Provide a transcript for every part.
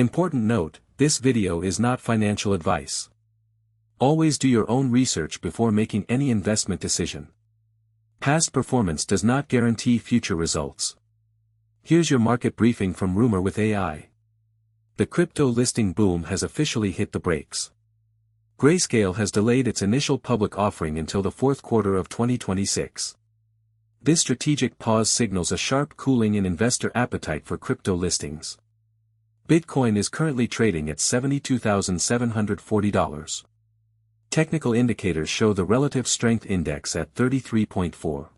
Important note, this video is not financial advice. Always do your own research before making any investment decision. Past performance does not guarantee future results. Here's your market briefing from Rumour with AI. The crypto listing boom has officially hit the brakes. Grayscale has delayed its initial public offering until the fourth quarter of 2026. This strategic pause signals a sharp cooling in investor appetite for crypto listings. Bitcoin is currently trading at $72,740. Technical indicators show the relative strength index at 33.4.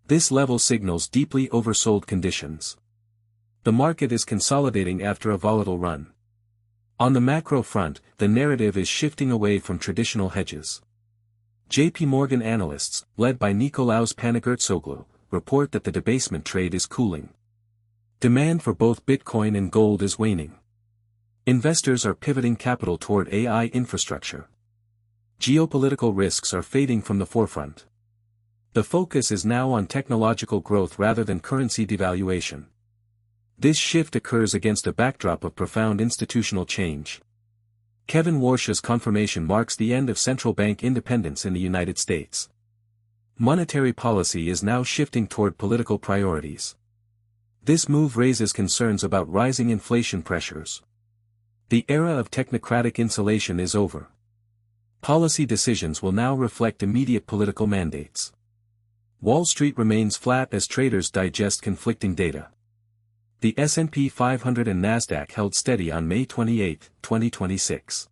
This level signals deeply oversold conditions. The market is consolidating after a volatile run. On the macro front, the narrative is shifting away from traditional hedges. JPMorgan analysts, led by Nikolaos Panagurtsoglou, report that the debasement trade is cooling. Demand for both Bitcoin and gold is waning. Investors are pivoting capital toward AI infrastructure. Geopolitical risks are fading from the forefront. The focus is now on technological growth rather than currency devaluation. This shift occurs against a backdrop of profound institutional change. Kevin Warsh's confirmation marks the end of central bank independence in the United States. Monetary policy is now shifting toward political priorities. This move raises concerns about rising inflation pressures. The era of technocratic insulation is over. Policy decisions will now reflect immediate political mandates. Wall Street remains flat as traders digest conflicting data. The S&P 500 and Nasdaq held steady on May 28, 2026.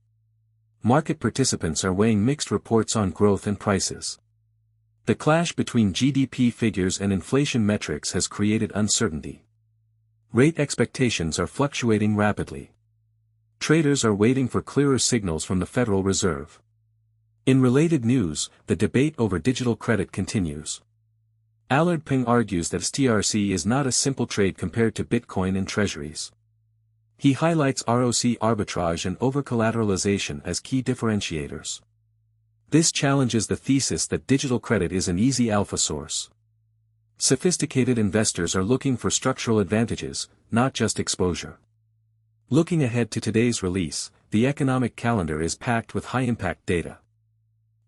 Market participants are weighing mixed reports on growth and prices. The clash between GDP figures and inflation metrics has created uncertainty. Rate expectations are fluctuating rapidly. Traders are waiting for clearer signals from the Federal Reserve. In related news, the debate over digital credit continues. Allard Ping argues that STRC is not a simple trade compared to Bitcoin and treasuries. He highlights ROC arbitrage and over-collateralization as key differentiators. This challenges the thesis that digital credit is an easy alpha source. Sophisticated investors are looking for structural advantages, not just exposure. Looking ahead to today's release, the economic calendar is packed with high-impact data.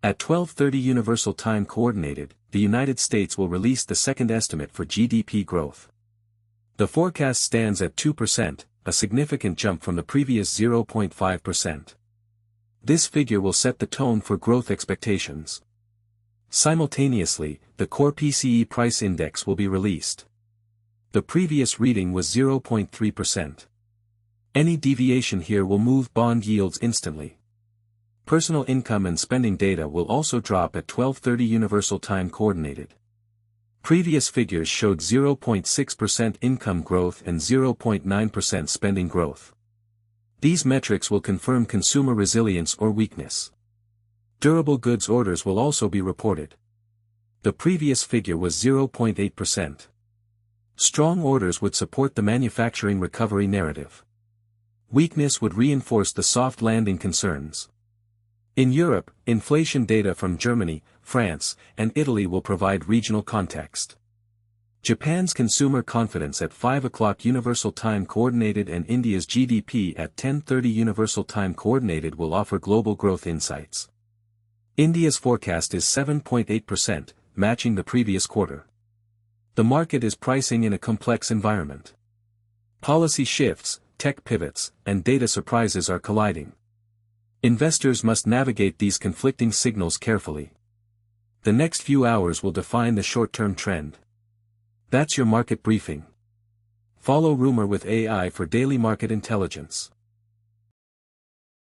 At 12:30 Universal Time Coordinated, the United States will release the second estimate for GDP growth. The forecast stands at 2%, a significant jump from the previous 0.5%. This figure will set the tone for growth expectations. Simultaneously, the core PCE price index will be released. The previous reading was 0.3%. Any deviation here will move bond yields instantly. Personal income and spending data will also drop at 12:30 Universal Time Coordinated. Previous figures showed 0.6% income growth and 0.9% spending growth. These metrics will confirm consumer resilience or weakness. Durable goods orders will also be reported. The previous figure was 0.8%. Strong orders would support the manufacturing recovery narrative. Weakness would reinforce the soft landing concerns. In Europe, inflation data from Germany, France, and Italy will provide regional context. Japan's consumer confidence at 5 o'clock Universal Time Coordinated and India's GDP at 10:30 Universal Time Coordinated will offer global growth insights. India's forecast is 7.8%, matching the previous quarter. The market is pricing in a complex environment. Policy shifts, tech pivots, and data surprises are colliding. Investors must navigate these conflicting signals carefully. The next few hours will define the short-term trend. That's your market briefing. Follow Rumour with AI for daily market intelligence.